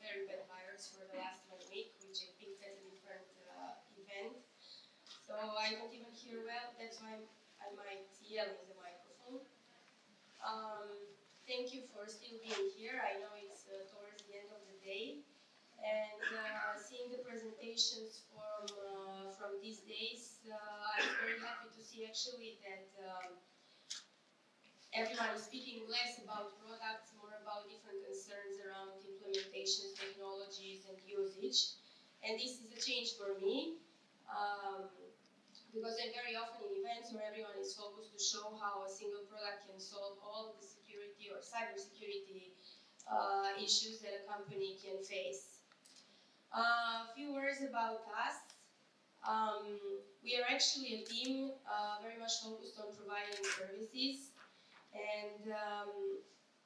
very bad virus for the last 1 week, which I picked at a different event. So I don't even hear well, that's why I might yell in the microphone. Thank you for still being here. I know it's towards the end of the day. And seeing the presentations from these days, I'm very happy to see actually that everyone is speaking less about products, more about different concerns around implementations, technologies, and usage. And this is a change for me, because I'm very often in events where everyone is focused to show how a single product can solve all the security or cybersecurity issues that a company can face. A few words about us. We are actually a team very much focused on providing services, and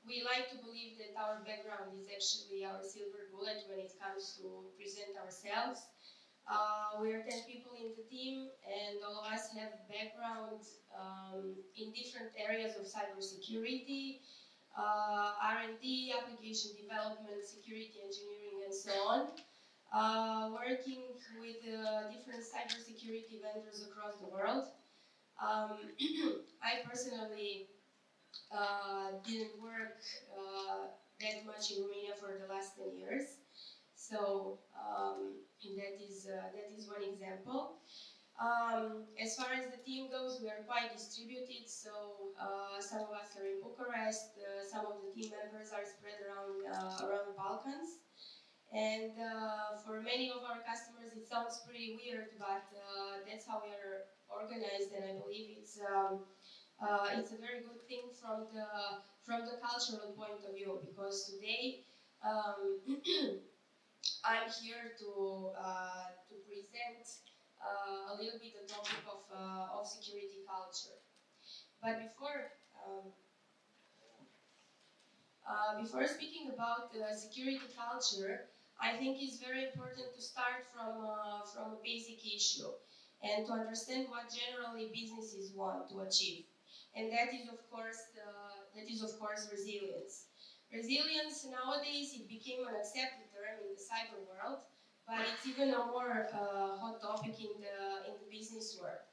we like to believe that our background is actually our silver bullet when it comes to present ourselves. We are 10 people in the team, and all of us have background in different areas of cybersecurity, R&D, application development, security engineering, and so on. Working with different cybersecurity vendors across the world. I personally didn't work that much in Romania for the last 10 years. So that is one example. As far as the team goes, we are quite distributed. So some of us are in Bucharest. Some of the team members are spread around the Balkans. And for many of our customers, it sounds pretty weird, but that's how we are organized, and I believe it's a very good thing from the cultural point of view, because today I'm here to present a little bit the topic of security culture. But before speaking about security culture, I think it's very important to start from a basic issue and to understand what generally businesses want to achieve, and that is of course resilience. Resilience nowadays, it became an accepted term in the cyber world, but it's even a more hot topic in the business world,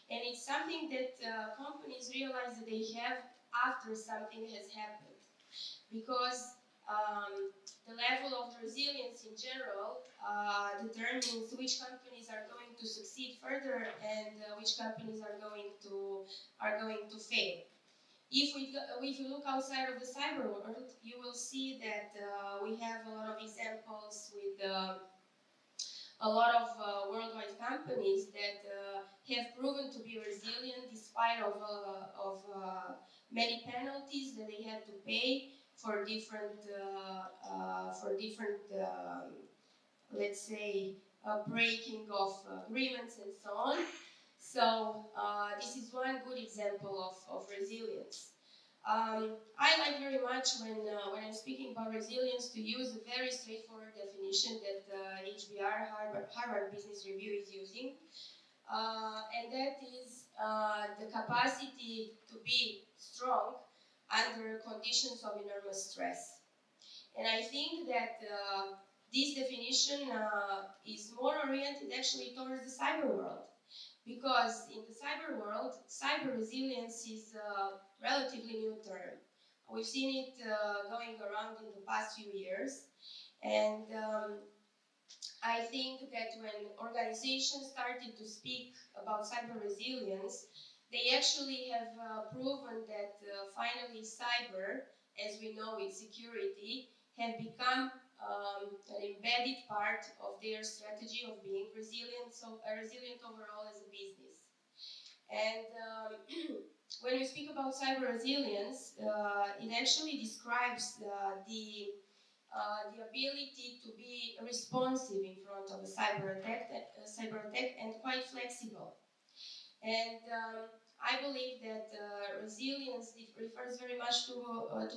and it's something that companies realize that they have after something has happened, because the level of resilience in general determines which companies are going to succeed further and which companies are going to fail. If you look outside of the cyber world, you will see that we have a lot of examples with a lot of worldwide companies that have proven to be resilient despite of many penalties that they had to pay for different, let's say, breaking of agreements and so on. So this is one good example of resilience. I like very much when I'm speaking about resilience to use a very straightforward definition that HBR, Harvard Business Review, is using, and that is the capacity to be strong under conditions of enormous stress. And I think that this definition is more oriented actually towards the cyber world, because in the cyber world, cyber resilience is a relatively new term. We've seen it going around in the past few years, and I think that when organizations started to speak about cyber resilience, they actually have proven that finally cyber, as we know it, security, have become an embedded part of their strategy of being resilient, so resilient overall as a business. And when we speak about cyber resilience, it actually describes the ability to be responsive in front of a cyber attack and quite flexible. And I believe that resilience refers very much to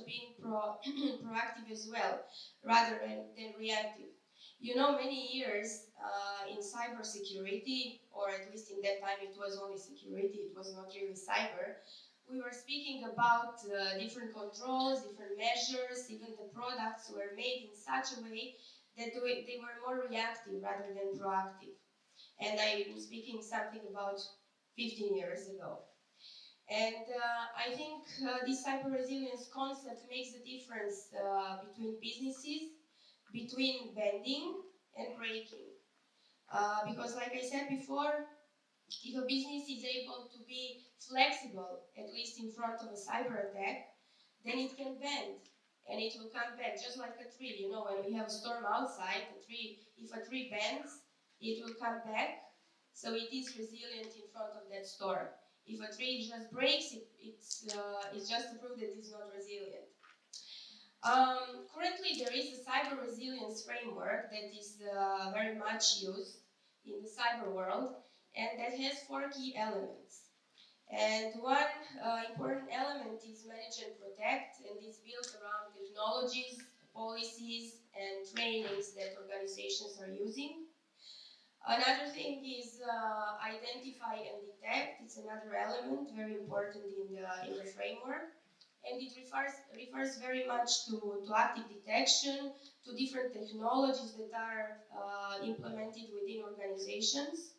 being proactive as well, rather than reactive. You know, many years in cybersecurity, or at least in that time it was only security, it was not really cyber, we were speaking about different controls, different measures, even the products were made in such a way that they were more reactive rather than proactive. And I'm speaking something about 15 years ago. And I think this cyber resilience concept makes a difference between businesses, between bending and breaking. Because like I said before, if a business is able to be flexible, at least in front of a cyber attack, then it can bend and it will come back, just like a tree. You know, when we have a storm outside, if a tree bends, it will come back, so it is resilient in front of that storm. If a tree just breaks, it's just to prove that it's not resilient. Currently, there is a cyber resilience framework that is very much used in the cyber world, and that has 4 key elements. And one important element is manage and protect, and it's built around technologies, policies, and trainings that organizations are using. Another thing is identify and detect. It's another element, very important in the framework. And it refers very much to active detection, to different technologies that are implemented within organizations.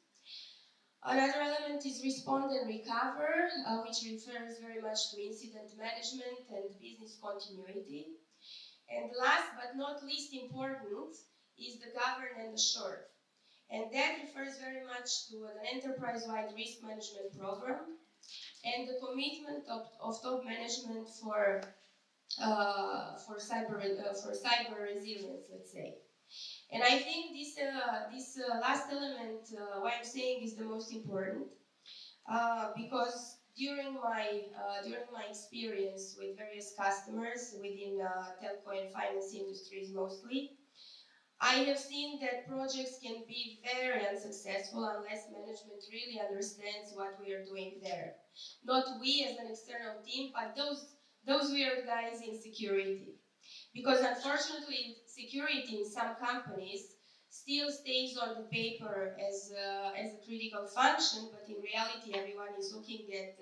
Another element is respond and recover, which refers very much to incident management and business continuity. And last but not least important is the govern and assure. And that refers very much to an enterprise-wide risk management program and the commitment of top management for cyber resilience, let's say. And I think this last element, what I'm saying, is the most important because during my experience with various customers within telco and finance industries mostly, I have seen that projects can be very unsuccessful unless management really understands what we are doing there. Not we as an external team, but those weird guys in security. Because unfortunately, security in some companies still stays on the paper as a critical function, but in reality, everyone is looking at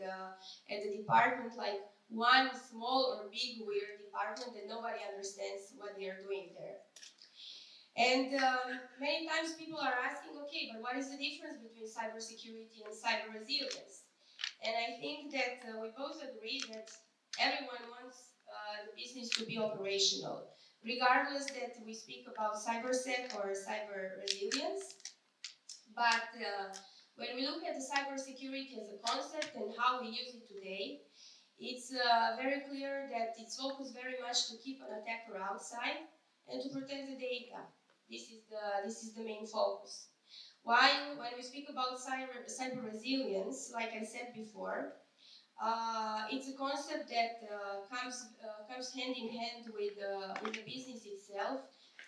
the department like one small or big weird department that nobody understands what they are doing there. And many times people are asking, okay, but what is the difference between cybersecurity and cyber resilience? And I think that we both agree that everyone wants the business to be operational, regardless that we speak about cybersec or cyber resilience. But when we look at the cybersecurity as a concept and how we use it today, it's very clear that it's focused very much to keep an attacker outside and to protect the data. This is the main focus. While when we speak about cyber resilience, like I said before, it's a concept that comes hand in hand with the business itself.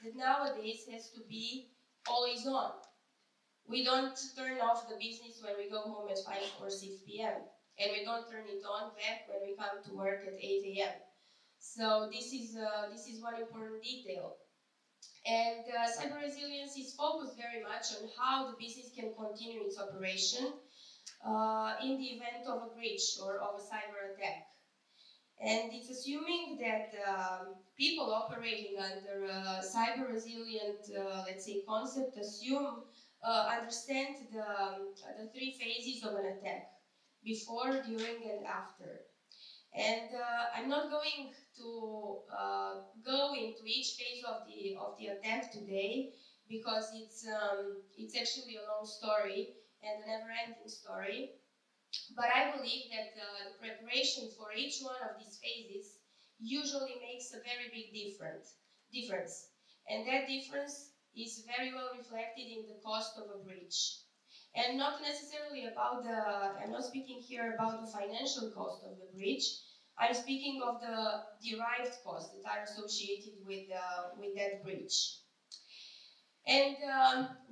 That nowadays has to be always on. We don't turn off the business when we go home at 5 or 6 p.m. and we don't turn it on back when we come to work at 8 a.m. So this is one important detail. And cyber resilience is focused very much on how the business can continue its operation in the event of a breach or of a cyber attack. And it's assuming that people operating under cyber resilient, let's say, concept understand the 3 phases of an attack: before, during, and after. And I'm not going to go into each phase of the attack today because it's actually a long story and a never-ending story. But I believe that the preparation for each one of these phases usually makes a very big difference. And that difference is very well reflected in the cost of a breach. And not necessarily I'm not speaking here about the financial cost of the breach. I'm speaking of the derived costs that are associated with that breach. And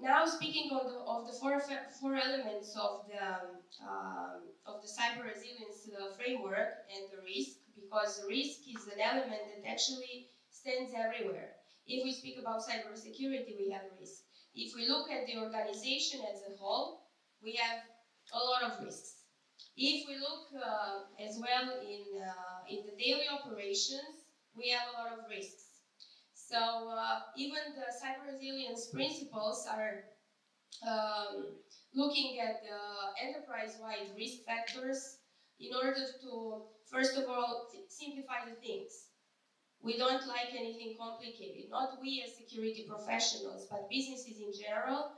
now speaking of the four elements of the cyber resilience framework and the risk, because the risk is an element that actually stands everywhere. If we speak about cybersecurity, we have risk. If we look at the organization as a whole, we have a lot of risks. If we look as well in the daily operations, we have a lot of risks. So even the cyber resilience principles are looking at the enterprise-wide risk factors in order to, first of all, simplify the things. We don't like anything complicated. Not we as security professionals, but businesses in general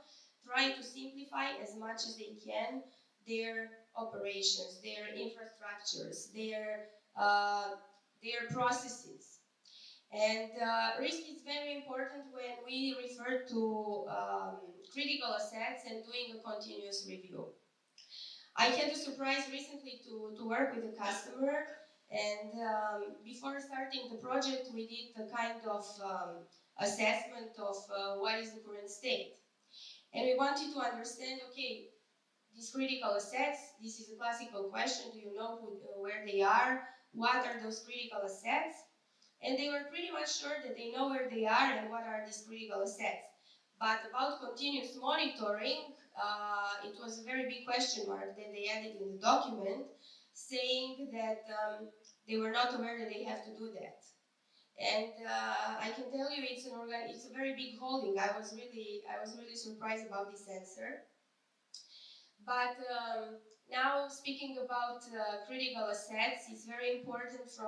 try to simplify as much as they can their operations, their infrastructures, their processes. And risk is very important when we refer to critical assets and doing a continuous review. I had the surprise recently to work with a customer, and before starting the project, we did a kind of assessment of what is the current state. And we wanted to understand, okay, these critical assets, this is a classical question, do you know where they are? What are those critical assets? And they were pretty much sure that they know where they are and what are these critical assets. But about continuous monitoring, it was a very big question mark that they added in the document, saying that they were not aware that they have to do that. And I can tell you, it's a very big holding. I was really surprised about this answer. But now, speaking about critical assets, it's very important to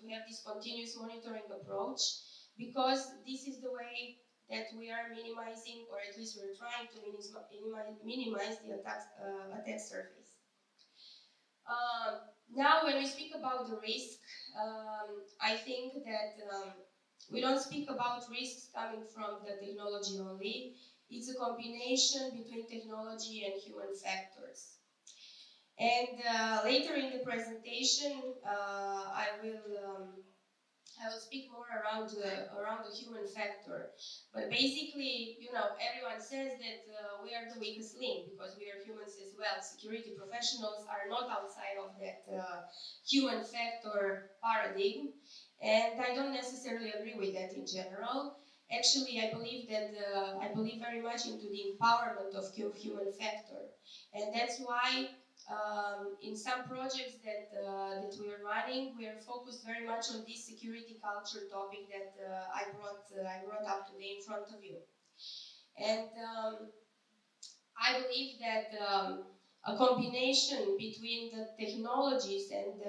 have this continuous monitoring approach, because this is the way that we are minimizing, or at least we're trying to minimize the attack surface. Now, when we speak about the risk, I think that we don't speak about risks coming from the technology only. It's a combination between technology and human factors. And later in the presentation, I will speak more around the human factor. But basically, everyone says that we are the weakest link because we are humans as well. Security professionals are not outside of that human factor paradigm. And I don't necessarily agree with that in general. Actually, I believe very much into the empowerment of human factor. And that's why in some projects that we are running, we are focused very much on this security culture topic that I brought up today in front of you. And I believe that a combination between the technologies and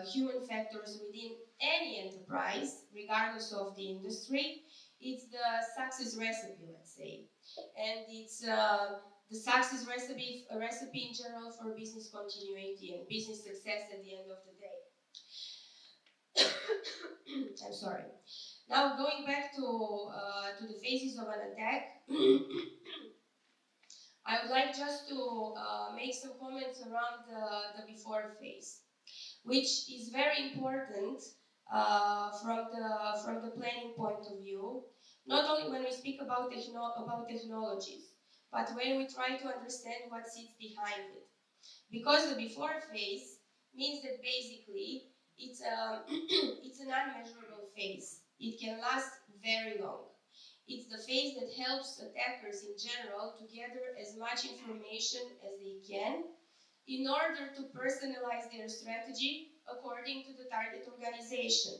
human factors within any enterprise, regardless of the industry, it's the success recipe, let's say. And it's the success recipe in general for business continuity and business success at the end of the day. I'm sorry. Now, going back to the phases of an attack, I would like just to make some comments around the before phase, which is very important from the planning point of view, not only when we speak about technologies, but when we try to understand what sits behind it. Because the before phase means that basically it's an unmeasurable phase. It can last very long. It's the phase that helps attackers in general to gather as much information as they can in order to personalize their strategy according to the target organization.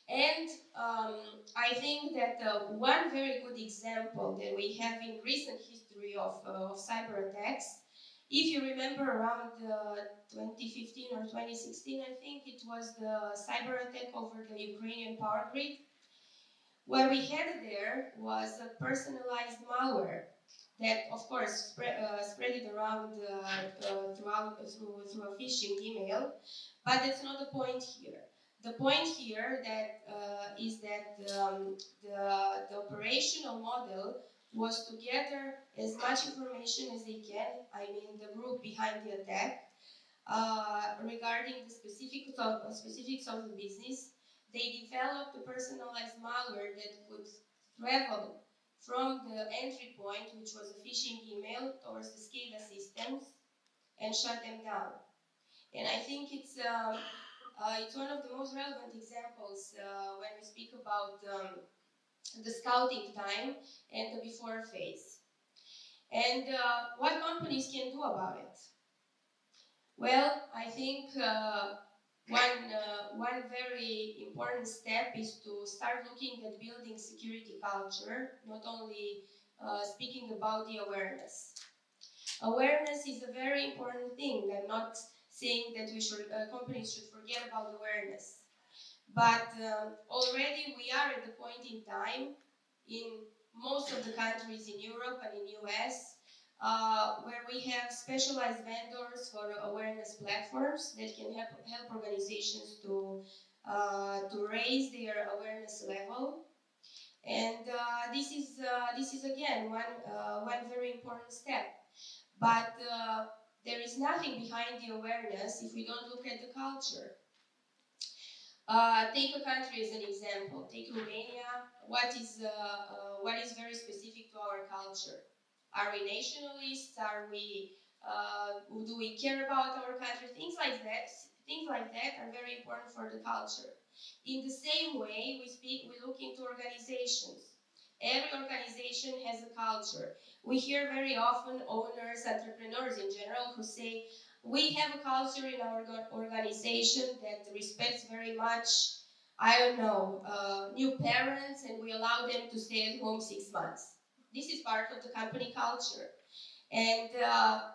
And I think that one very good example that we have in recent history of cyber attacks, if you remember around 2015 or 2016, I think it was the cyber attack over the Ukrainian power grid. What we had there was a personalized malware that, of course, spread it around through a phishing email, but that's not the point here. The point here is that the operational model was to gather as much information as they can, I mean the group behind the attack, regarding the specifics of the business. They developed a personalized malware that could travel from the entry point, which was a phishing email, towards the SCADA systems and shut them down. And I think it's one of the most relevant examples when we speak about the scouting time and the before phase. And what companies can do about it? Well, I think one very important step is to start looking at building security culture, not only speaking about the awareness. Awareness is a very important thing. I'm not saying that companies should forget about awareness. But already we are at the point in time in most of the countries in Europe and in US where we have specialized vendors for awareness platforms that can help organizations to raise their awareness level. And this is again one very important step. But there is nothing behind the awareness if we don't look at the culture. Take a country as an example. Take Romania. What is very specific to our culture? Are we nationalists? Do we care about our country? Things like that. Things like that are very important for the culture. In the same way, we look into organizations. Every organization has a culture. We hear very often owners, entrepreneurs in general, who say, we have a culture in our organization that respects very much, I don't know, new parents, and we allow them to stay at home 6 months. This is part of the company culture. And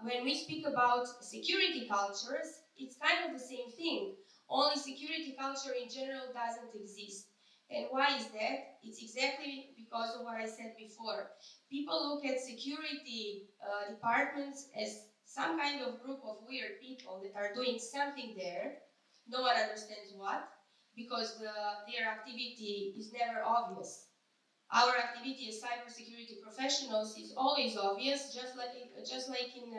when we speak about security cultures, it's kind of the same thing. Only security culture in general doesn't exist. And why is that? It's exactly because of what I said before. People look at security departments as some kind of group of weird people that are doing something there. No one understands what, because their activity is never obvious. Our activity as cybersecurity professionals is always obvious, just like in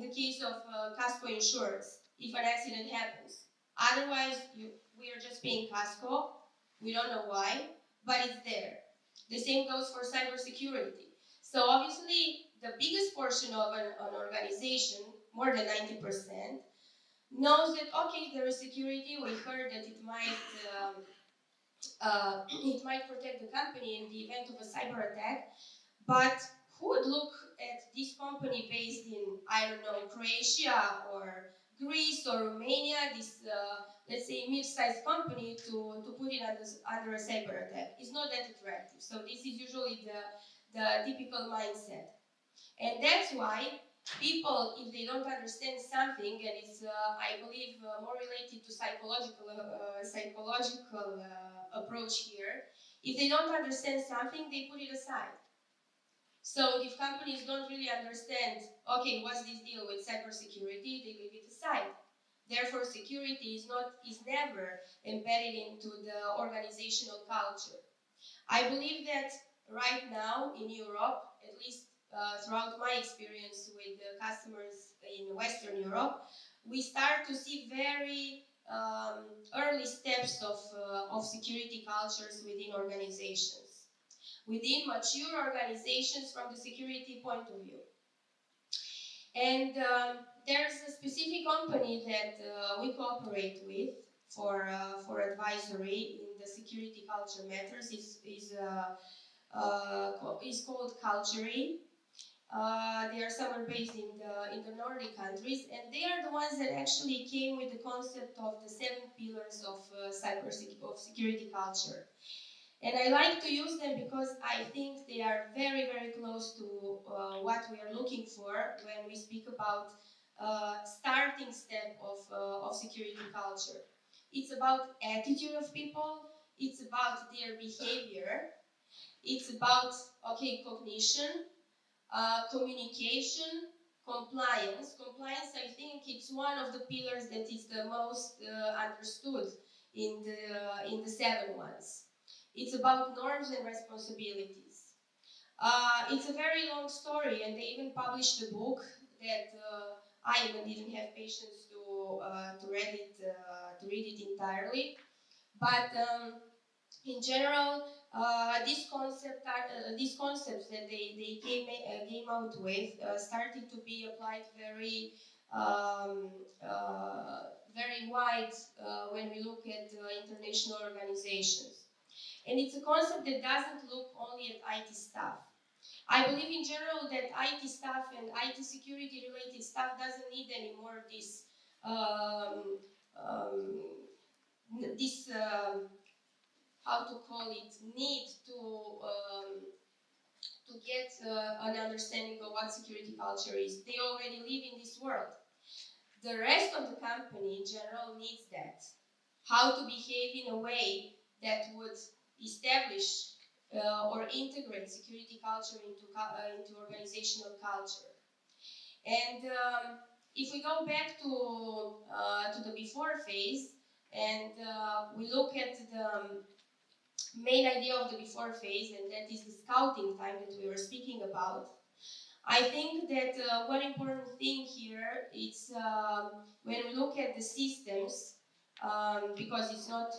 the case of Casco insurance, if an accident happens. Otherwise, we are just paying Casco. We don't know why, but it's there. The same goes for cybersecurity. So obviously, the biggest portion of an organization, more than 90%, knows that, okay, there is security. We heard that it might protect the company in the event of a cyber attack, but who would look at this company based in, I don't know, Croatia or Greece or Romania, this, let's say, mid-sized company, to put it under a cyber attack? It's not that attractive. So this is usually the typical mindset. And that's why people, if they don't understand something, and it's, I believe, more related to psychological approach here, if they don't understand something, they put it aside. So if companies don't really understand, okay, what's this deal with cybersecurity, they leave it aside. Therefore, security is never embedded into the organizational culture. I believe that right now in Europe, at least throughout my experience with the customers in Western Europe, we start to see very early steps of security cultures within organizations, within mature organizations from the security point of view. And there's a specific company that we cooperate with for advisory in the security culture matters. Is called Cultury. They are somewhere based in the Nordic countries, and they are the ones that actually came with the concept of the 7 pillars of security culture. And I like to use them because I think they are very, very close to what we are looking for when we speak about starting step of security culture. It's about attitude of people. It's about their behavior. It's about, okay, cognition, communication, compliance. Compliance, I think, it's one of the pillars that is the most understood in the 7 ones. It's about norms and responsibilities. It's a very long story, and they even published a book that I even didn't have patience to read it entirely. But in general, these concepts that they came out with started to be applied very very wide when we look at international organizations. And it's a concept that doesn't look only at IT staff. I believe in general that IT staff and IT security related stuff doesn't need any more of this this how to call it, need to get an understanding of what security culture is. They already live in this world. The rest of the company in general needs that. How to behave in a way that would establish or integrate security culture into organizational culture. And if we go back to the before phase and we look at the main idea of the before phase, and that is the scouting time that we were speaking about, I think that one important thing here is when we look at the systems, because it's not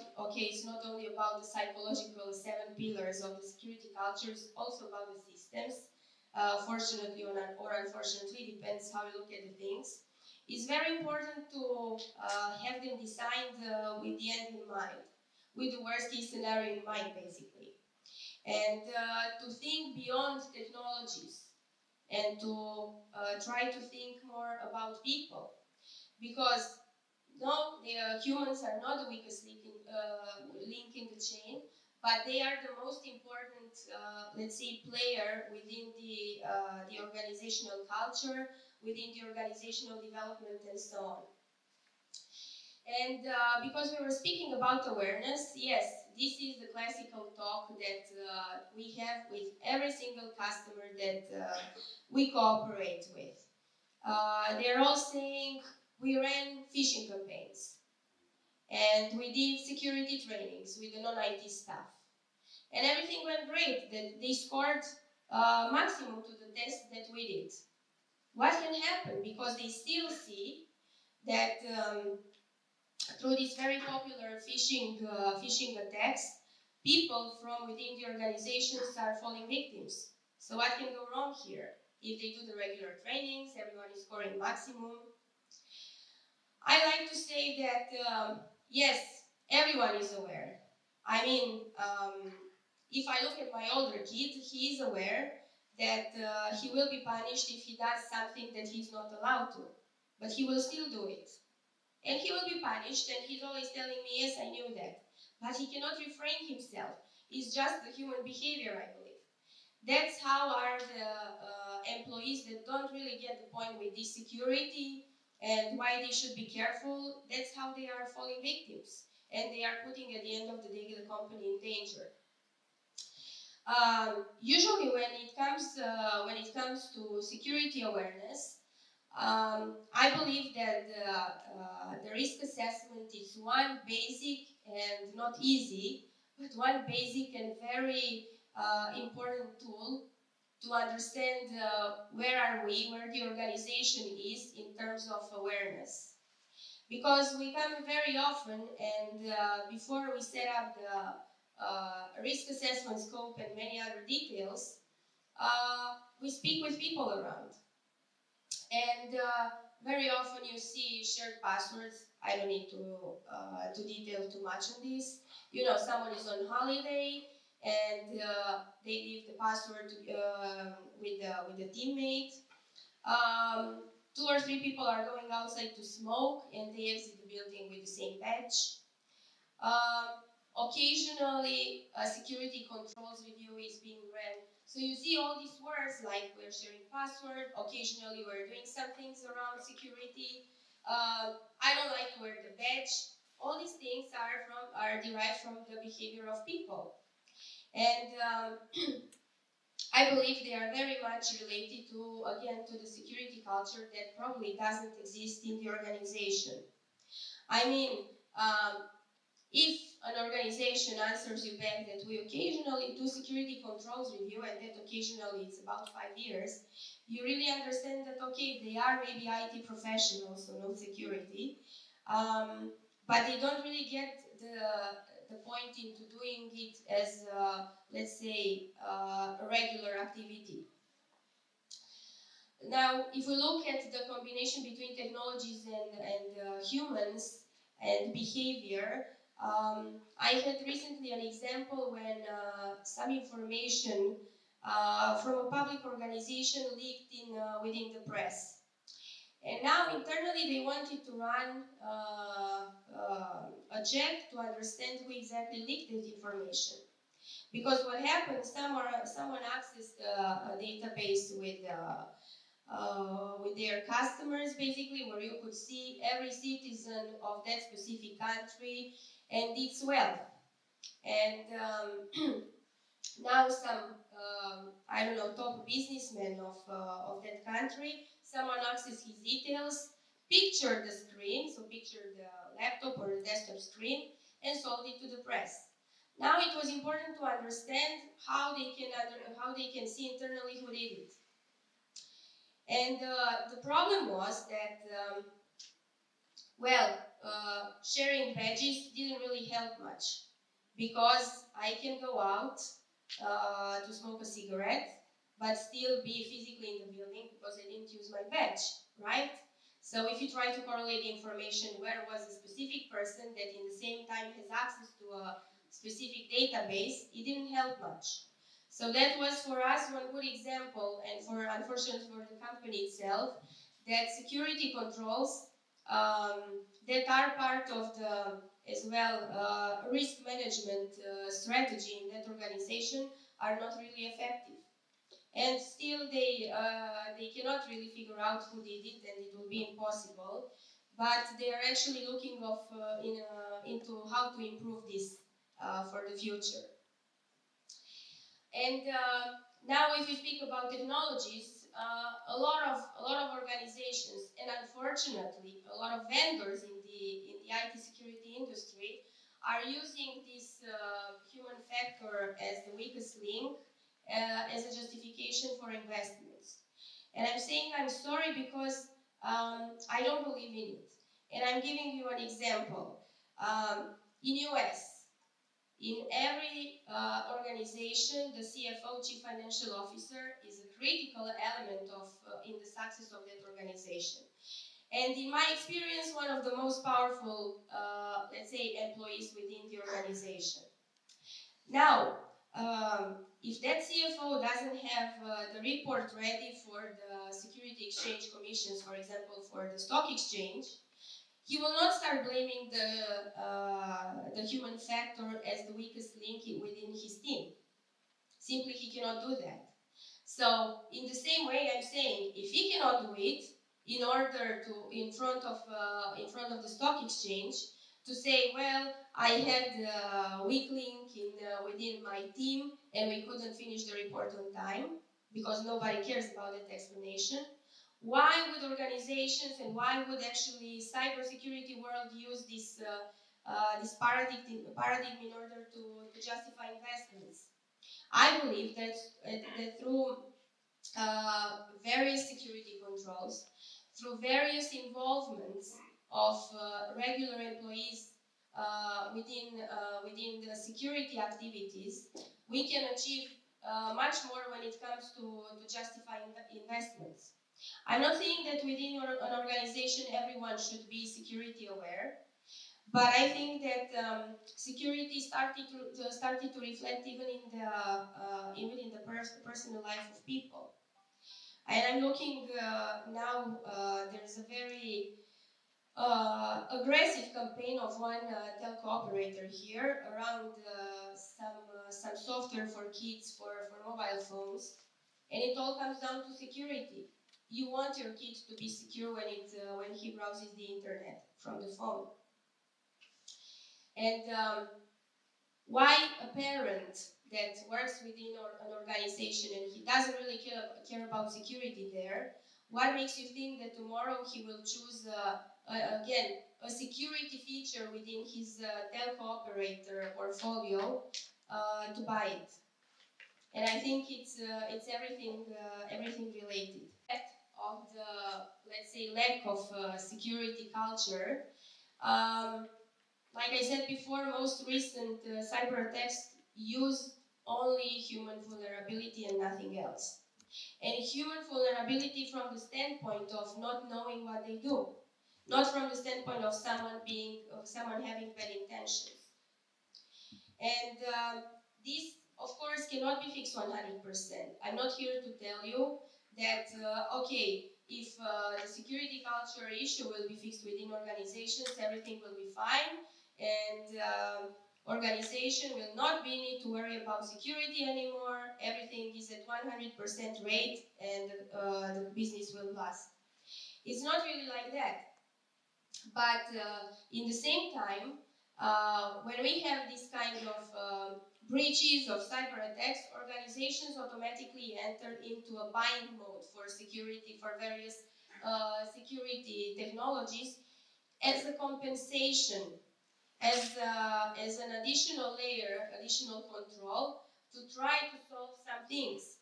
only about the psychological 7 pillars of the security culture, it's also about the systems. Fortunately or unfortunately, depends how you look at the things. It's very important to have them designed with the end in mind, with the worst case scenario in mind, basically. And to think beyond technologies and to try to think more about people. Because no, the humans are not the weakest link in the chain, but they are the most important, let's say, player within the organizational culture, within the organizational development, and so on. And because we were speaking about awareness, yes, this is the classical talk that we have with every single customer that we cooperate with. They're all saying, we ran phishing campaigns, and we did security trainings with the non-IT staff. And everything went great. They scored maximum to the test that we did. What can happen? Because they still see that through these very popular phishing attacks, people from within the organizations are falling victims. So what can go wrong here? If they do the regular trainings, everyone is scoring maximum. I like to say that, yes, everyone is aware. I mean, if I look at my older kid, he is aware that he will be punished if he does something that he's not allowed to. But he will still do it. And he will be punished, and he's always telling me, yes, I knew that. But he cannot refrain himself. It's just the human behavior, I believe. That's how are the employees that don't really get the point with this security and why they should be careful. That's how they are falling victims. And they are putting, at the end of the day, the company in danger. Usually when it comes to security awareness, I believe that the risk assessment is one basic and not easy, but one basic and very important tool to understand where are we, where the organization is in terms of awareness. Because we come very often, and before we set up the risk assessment scope and many other details, we speak with people around. And very often you see shared passwords. I don't need to detail too much on this. You know, someone is on holiday and they leave the password with the teammate. 2 or 3 people are going outside to smoke and they exit the building with the same badge. Occasionally, a security controls review is being ran. So you see all these words like we're sharing password, occasionally we're doing some things around security, I don't like to wear the badge. All these things are derived from the behavior of people. And I believe they are very much related to, again, to the security culture that probably doesn't exist in the organization. I mean, if an organization answers you back that we occasionally do security controls review, and that occasionally it's about 5 years, you really understand that, okay, they are maybe IT professionals, so no security, but they don't really get the point into doing it as, let's say, a regular activity. Now, if we look at the combination between technologies and humans and behavior, I had recently an example when some information from a public organization leaked within the press. And now internally they wanted to run a check to understand who exactly leaked that information. Because what happened, someone accessed a database with their customers, basically, where you could see every citizen of that specific country and its wealth. And now some, I don't know, top businessmen of that country, someone accessed his details, pictured the screen, so pictured the laptop or the desktop screen, and sold it to the press. Now it was important to understand how they can see internally who did it. And the problem was that, sharing badges didn't really help much, because I can go out to smoke a cigarette, but still be physically in the building because I didn't use my badge, right? So if you try to correlate the information, where was a specific person that in the same time has access to a specific database, it didn't help much. So that was for us one good example, and unfortunately for the company itself, that security controls that are part of the, as well, risk management strategy in that organization are not really effective. And still they cannot really figure out who did it, and it will be impossible. But they are actually looking into how to improve this for the future. And now, if we speak about technologies, a lot of organizations, and unfortunately, a lot of vendors in the IT security industry are using this human factor as the weakest link as a justification for investments. And I'm saying I'm sorry because I don't believe in it. And I'm giving you an example. In US, in every organization, the CFO, Chief Financial Officer, is a critical element in the success of that organization. And in my experience, one of the most powerful, let's say, employees within the organization. Now, if that CFO doesn't have the report ready for the Security Exchange Commissions, for example, for the stock exchange, he will not start blaming the human factor as the weakest link within his team. Simply, he cannot do that. So, in the same way, I'm saying, if he cannot do it, in order to, in front of the stock exchange, to say, well, I had a weak link within my team, and we couldn't finish the report on time, because nobody cares about that explanation. Why would organizations and why would actually cybersecurity world use this paradigm in order to justify investments? I believe that through various security controls, through various involvements of regular employees within the security activities, we can achieve much more when it comes to justifying investments. I'm not saying that within an organization everyone should be security aware, but I think that security started to reflect even in the personal life of people. And I'm looking now. There's a very aggressive campaign of one telco operator here around some software for kids for mobile phones, and it all comes down to security. You want your kid to be secure when he browses the internet from the phone. And why a parent that works within an organization and he doesn't really care about security there, what makes you think that tomorrow he will choose, again, a security feature within his telco operator portfolio to buy it? And I think it's everything related. Of the, let's say, lack of security culture. Like I said before, most recent cyber attacks use only human vulnerability and nothing else. And human vulnerability from the standpoint of not knowing what they do, not from the standpoint of someone having bad intentions. And this, of course, cannot be fixed 100%. I'm not here to tell you that, okay, if the security culture issue will be fixed within organizations, everything will be fine, and organization will not be need to worry about security anymore. Everything is at 100% rate, and the business will last. It's not really like that. But in the same time, when we have this kind of breaches of cyber attacks, organizations automatically enter into a buying mode for security, for various security technologies as a compensation, as an additional layer, additional control to try to solve some things.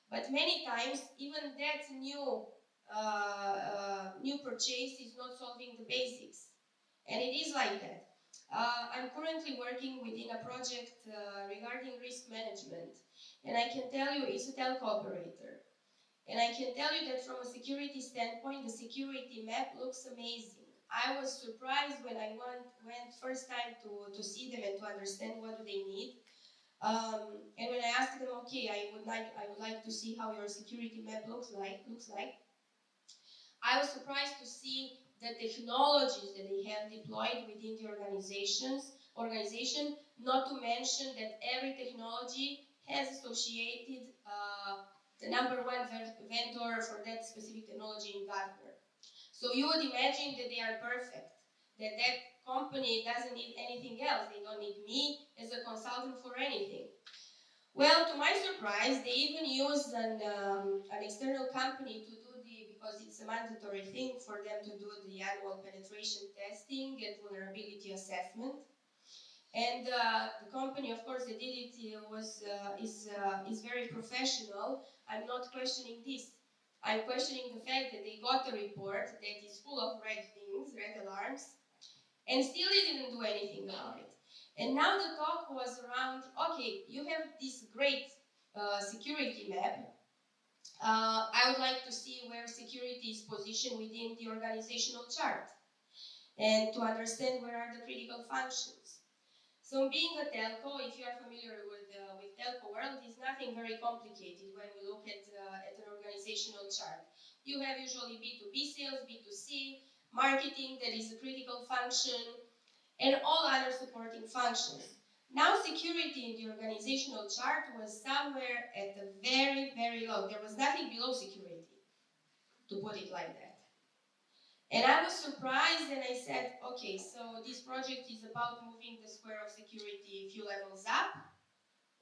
But many times, even that new purchase is not solving the basics. And it is like that. I'm currently working within a project regarding risk management. And I can tell you it's a telco operator. And I can tell you that from a security standpoint, the security map looks amazing. I was surprised when I went first time to see them and to understand what do they need. And when I asked them, okay, I would like to see how your security map looks like, I was surprised to see the technologies that they have deployed within the organization, not to mention that every technology has associated the number one vendor for that specific technology in Gartner. So you would imagine that they are perfect, that company doesn't need anything else. They don't need me as a consultant for anything. Well, to my surprise, they even used an external company to do because it's a mandatory thing for them to do the annual penetration testing and vulnerability assessment. And the company, of course, that did it is very professional. I'm not questioning this. I'm questioning the fact that they got a report that is full of red things, red alarms, and still they didn't do anything about it. And now the talk was around, okay, you have this great security map. I would like to see where security is positioned within the organizational chart and to understand where are the critical functions. So being a telco, if you are familiar with telco world, is nothing very complicated when we look at an organizational chart. You have usually B2B sales, B2C, marketing that is a critical function, and all other supporting functions. Now security in the organizational chart was somewhere at the very, very low. There was nothing below security, to put it like that. And I was surprised and I said, okay, so this project is about moving the square of security a few levels up,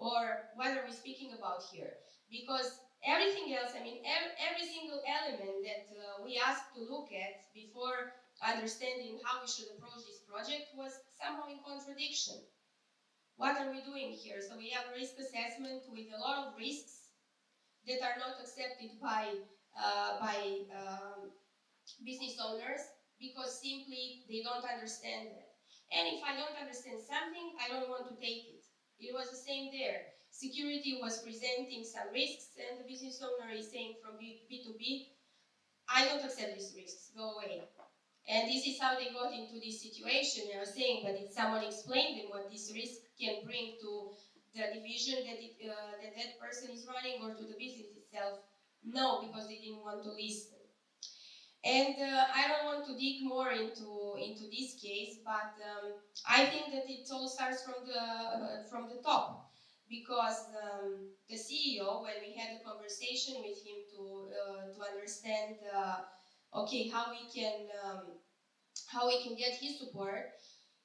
or what are we speaking about here? Because everything else, I mean, every single element that we asked to look at before understanding how we should approach this project was somehow in contradiction. What are we doing here? So we have a risk assessment with a lot of risks that are not accepted by business owners because simply they don't understand that. And if I don't understand something, I don't want to take it. It was the same there. Security was presenting some risks and the business owner is saying from B2B, I don't accept these risks, go away. And this is how they got into this situation. I was saying, but did someone explain them what this risk can bring to the division that person is running or to the business itself? No, because they didn't want to listen. And I don't want to dig more into this case, but I think that it all starts from the top, because the CEO, when we had a conversation with him to understand, okay, how we can get his support,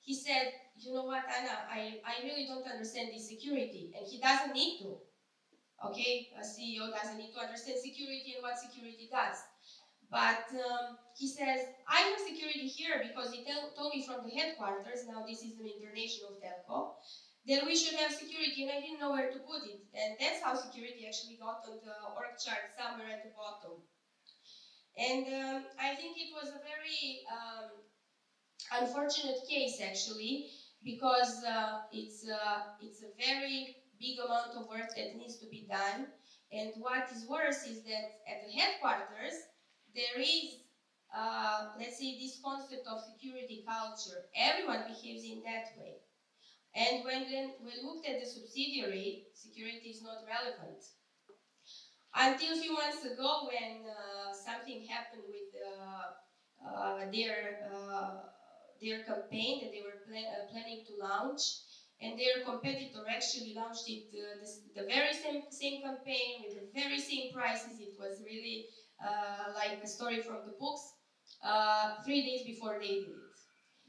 he said, you know what, Anna, I really don't understand this security, and he doesn't need to. Okay, a CEO doesn't need to understand security and what security does. But he says, I have security here because he told me from the headquarters, now this is an international telco, that we should have security, and I didn't know where to put it. And that's how security actually got on the org chart somewhere at the bottom. And I think it was a very unfortunate case, actually, because it's a very big amount of work that needs to be done. And what is worse is that at the headquarters, there is, let's say, this concept of security culture. Everyone behaves in that way. And when we looked at the subsidiary, security is not relevant. Until a few months ago, when something happened with their campaign that they were planning to launch, and their competitor actually launched it the very same campaign with the very same prices. It was really like a story from the books. 3 days before they did it.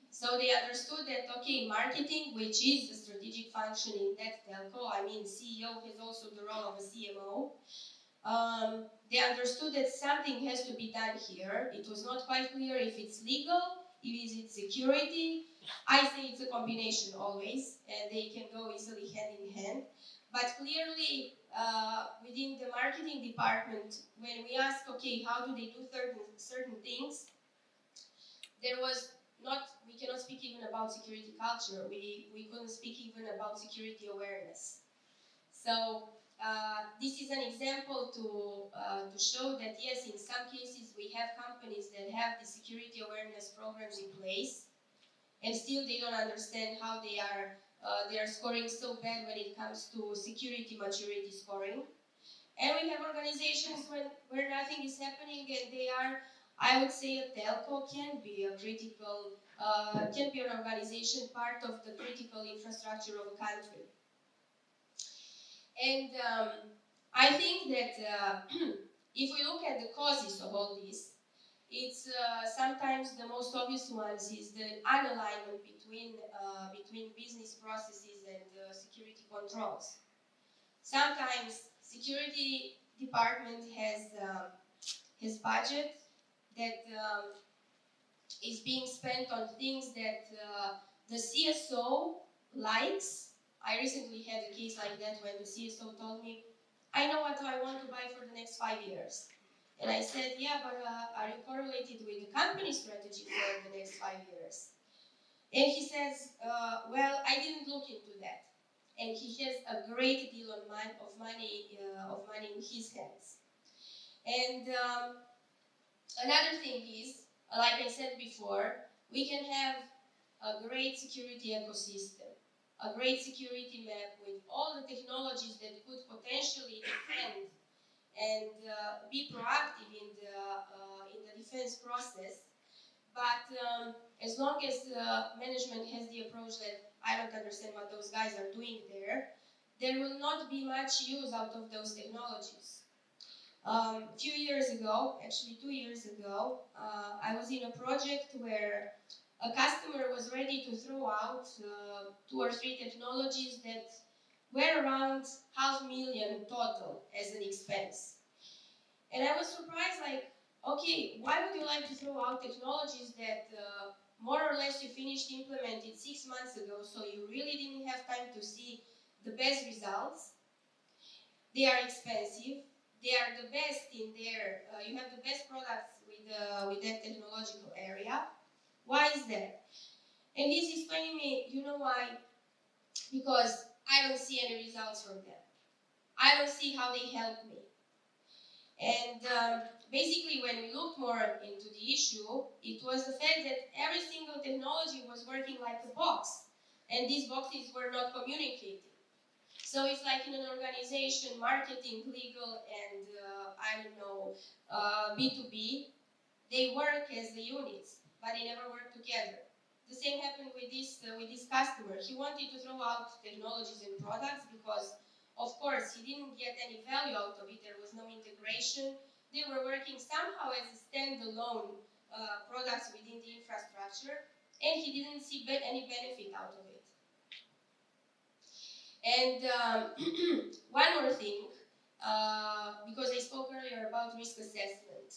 So they understood that, okay, marketing, which is the strategic function in that telco, I mean, CEO has also the role of a CMO. They understood that something has to be done here. It was not quite clear if it's legal, if it's security. I say it's a combination always, and they can go easily hand in hand. But clearly, within the marketing department, when we ask, okay, how do they do certain things, there was not, we cannot speak even about security culture. We couldn't speak even about security awareness. So this is an example to show that yes, in some cases we have companies that have the security awareness programs in place, and still they don't understand how they are scoring so bad when it comes to security maturity scoring. And we have organizations where nothing is happening, and they are, I would say, a telco can be a critical, can be an organization part of the critical infrastructure of a country. And I think that if we look at the causes of all this, it's sometimes the most obvious ones is the unalignment between business processes and security controls. Sometimes security department has budget that is being spent on things that the CSO likes. I recently had a case like that when the CSO told me, I know what I want to buy for the next 5 years. And I said, yeah, but are you correlated with the company strategy for the next 5 years? And he says, well, I didn't look into that. And he has a great deal of money in his hands. And another thing is, like I said before, we can have a great security ecosystem, a great security map with all the technologies that could potentially defend and be proactive in the defense process. But as long as management has the approach that I don't understand what those guys are doing there will not be much use out of those technologies. A few years ago, actually 2 years ago, I was in a project where a customer was ready to throw out 2 or 3 technologies that were around $500,000 total as an expense. And I was surprised, like, okay, why would you like to throw out technologies that more or less you finished implemented 6 months ago, so you really didn't have time to see the best results? They are expensive. They are the best in there. You have the best products with that technological area. Why is that? And this is explaining me, you know why? Because I don't see any results from them. I don't see how they help me. And basically, when we looked more into the issue, it was the fact that every single technology was working like a box, and these boxes were not communicating. So it's like in an organization, marketing, legal, and I don't know, B2B, they work as the units, but they never work together. The same happened with this customer. He wanted to throw out technologies and products because, of course, he didn't get any value out of it. There was no integration. They were working somehow as standalone products within the infrastructure, and he didn't see any benefit out of it. And one more thing, because I spoke earlier about risk assessment.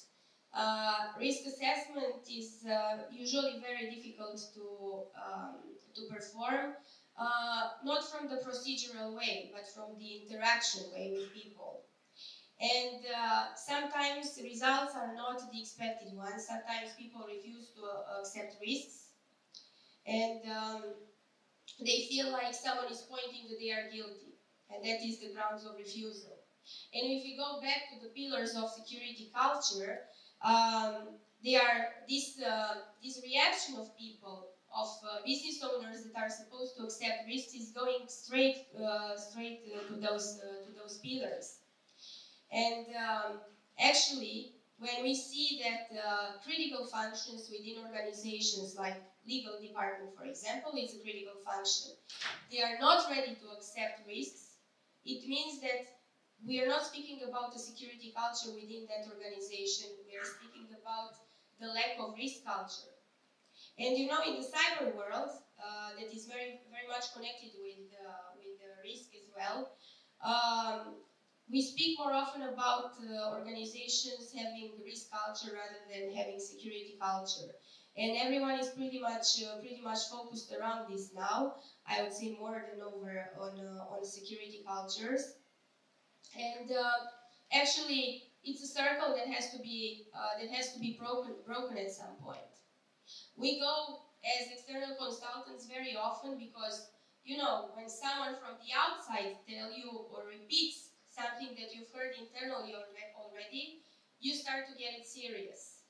Risk assessment is usually very difficult to perform, not from the procedural way, but from the interaction way with people. And sometimes the results are not the expected ones. Sometimes people refuse to accept risks. And they feel like someone is pointing that they are guilty, and that is the grounds of refusal. And if we go back to the pillars of security culture, they are this reaction of people, of business owners that are supposed to accept risks, is going straight to those pillars. And actually, when we see that critical functions within organizations, like legal department, for example, is a critical function, they are not ready to accept risks, it means that we are not speaking about the security culture within that organization. We are speaking about the lack of risk culture. And you know, in the cyber world, that is very, very much connected with the risk as well. We speak more often about organizations having risk culture rather than having security culture, and everyone is pretty much focused around this now. I would say more than over on security cultures, and actually, it's a circle that has to be broken at some point. We go as external consultants very often because, you know, when someone from the outside tell you or repeats something that you've heard internally already, you start to get it serious.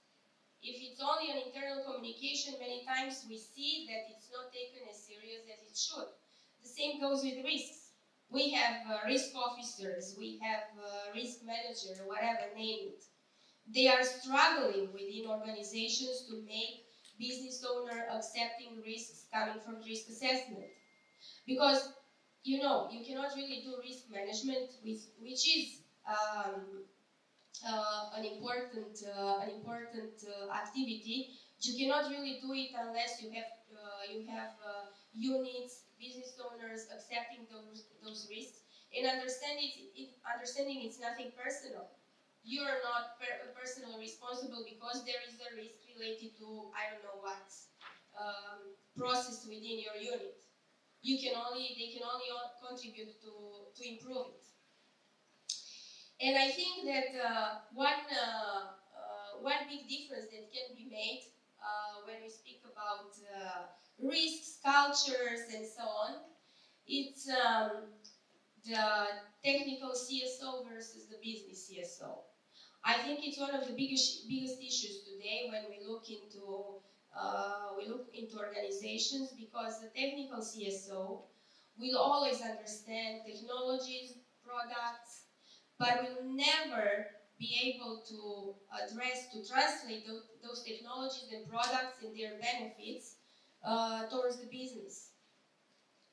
If it's only an internal communication, many times we see that it's not taken as serious as it should. The same goes with risks. We have risk officers, we have risk manager, whatever, name it. They are struggling within organizations to make business owner accepting risks coming from risk assessment. Because, you know, you cannot really do risk management, which is an important activity. You cannot really do it unless you have units, business owners accepting those risks and understanding it's nothing personal. You are not personally responsible because there is a risk related to I don't know what process within your unit. They can only contribute to improve it. And I think that one big difference that can be made when we speak about risks, cultures, and so on, it's the technical CSO versus the business CSO. I think it's one of the biggest issues today when we look into organizations, because the technical CSO will always understand technologies, products, but will never be able to translate those technologies and products and their benefits towards the business.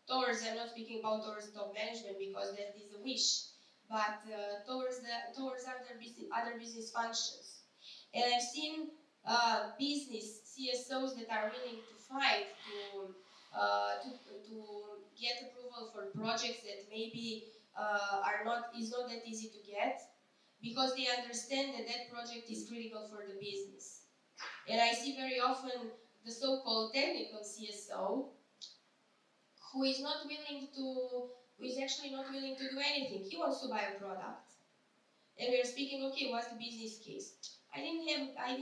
I'm not speaking about towards top management because that is a wish, but towards other business functions. And I've seen business CSOs that are willing to fight to get approval for projects that maybe is not that easy to get, because they understand that that project is critical for the business. And I see very often the so-called technical CSO who is actually not willing to do anything. He wants to buy a product. And we're speaking, okay, what's the business case? I didn't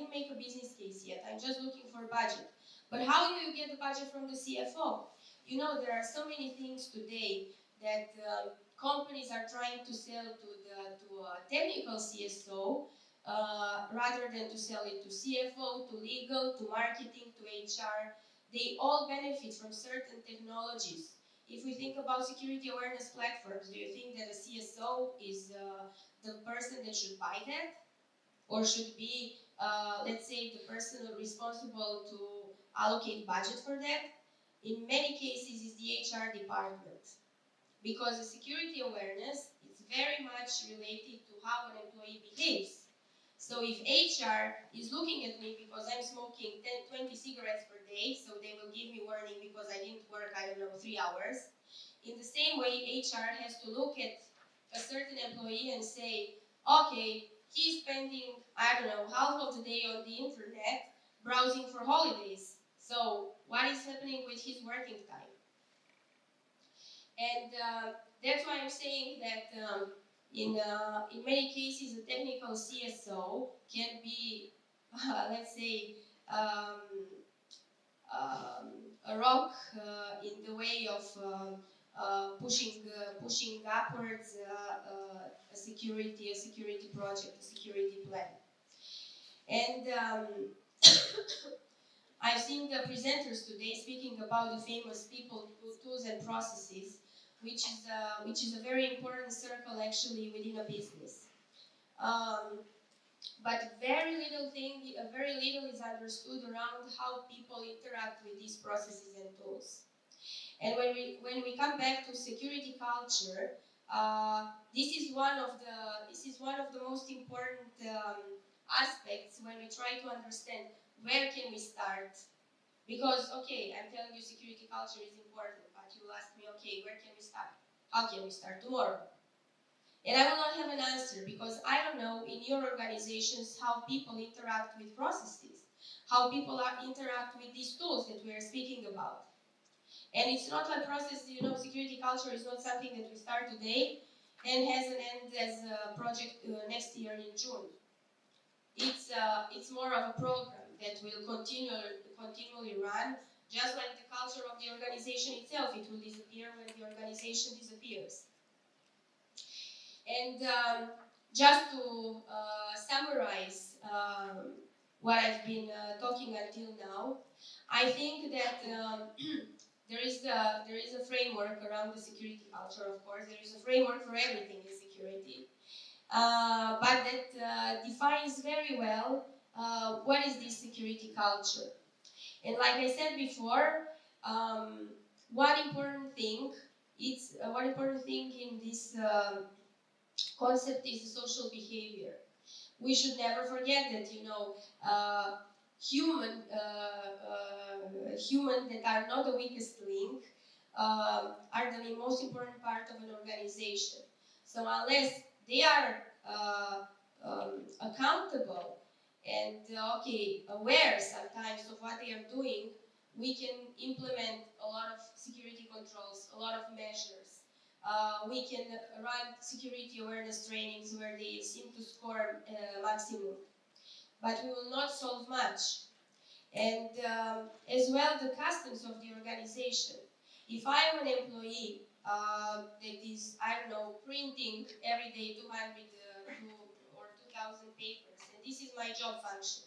make a business case yet. I'm just looking for budget. But how do you get the budget from the CFO? You know, there are so many things today that companies are trying to sell to a technical CSO rather than to sell it to CFO, to legal, to marketing, to HR. They all benefit from certain technologies. If we think about security awareness platforms, do you think that a CSO is the person that should buy that? Or should be, let's say, the person responsible to allocate budget for that? In many cases, it's the HR department. Because the security awareness is very much related to how an employee behaves. So if HR is looking at me because I'm smoking 20 cigarettes per day, so they will give me warning because I didn't work, 3 hours. In the same way, HR has to look at a certain employee and say, okay, he's spending, half of the day on the internet browsing for holidays. So what is happening with his working time? And that's why I'm saying that in many cases, a technical CSO can be, let's say, a rock in the way of pushing upwards a security project, a security plan. And I've seen the presenters today speaking about the famous people, tools, and processes, which is a very important circle actually within a business. But very little is understood around how people interact with these processes and tools. And when we come back to security culture, this is one of the most important aspects when we try to understand where can we start. Because okay, I'm telling you security culture is important, but you ask me, okay, where can we start? How can we start tomorrow? And I will not have an answer because I don't know in your organizations how people interact with processes, how people interact with these tools that we are speaking about. And it's not a process, security culture is not something that we start today and has an end as a project next year in June. It's more of a program that will continually run, just like the culture of the organization itself. It will disappear when the organization disappears. And just to summarize what I've been talking until now, I think that there is a framework around the security culture, of course. There is a framework for everything in security. But that defines very well what is this security culture. And like I said before, one important thing in this concept is the social behavior. We should never forget that human that are not the weakest link are the most important part of an organization. So unless they are accountable and aware sometimes of what they are doing, we can implement a lot of security controls, a lot of measures. We can run security awareness trainings where they seem to score maximum, but we will not solve much. And as well, the customs of the organization. If I am an employee that is, I don't know, printing every day 200 or 2,000 papers, and this is my job function,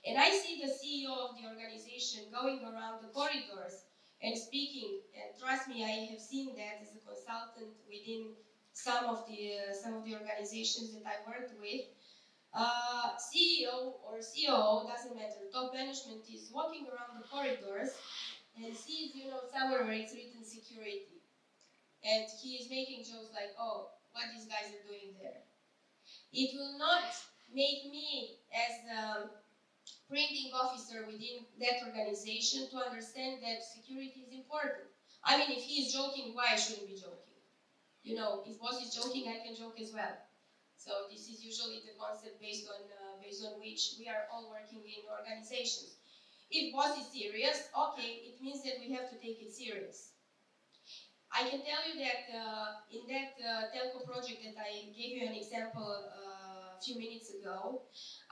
and I see the CEO of the organization going around the corridors and speaking, and trust me, I have seen that as a consultant within some of the organizations that I worked with. CEO or COO, doesn't matter, top management is walking around the corridors and sees, somewhere where it's written security. And he is making jokes like, oh, what these guys are doing there. It will not make me as a printing officer within that organization to understand that security is important. I mean, if he is joking, why I shouldn't be joking? If boss is joking, I can joke as well. So this is usually the concept based on which we are all working in organizations. If boss is serious, okay, it means that we have to take it serious. I can tell you that in that telco project that I gave you an example a few minutes ago,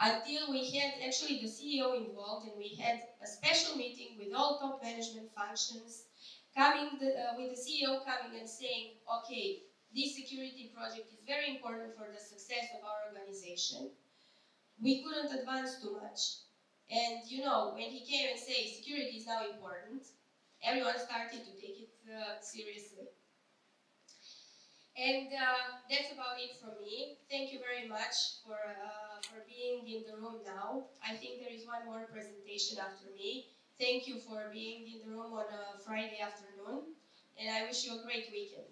until we had actually the CEO involved and we had a special meeting with all top management functions, with the CEO coming and saying, okay, this security project is very important for the success of our organization. We couldn't advance too much. And when he came and said security is now important, everyone started to take it seriously. And that's about it from me. Thank you very much for being in the room now. I think there is one more presentation after me. Thank you for being in the room on a Friday afternoon, and I wish you a great weekend.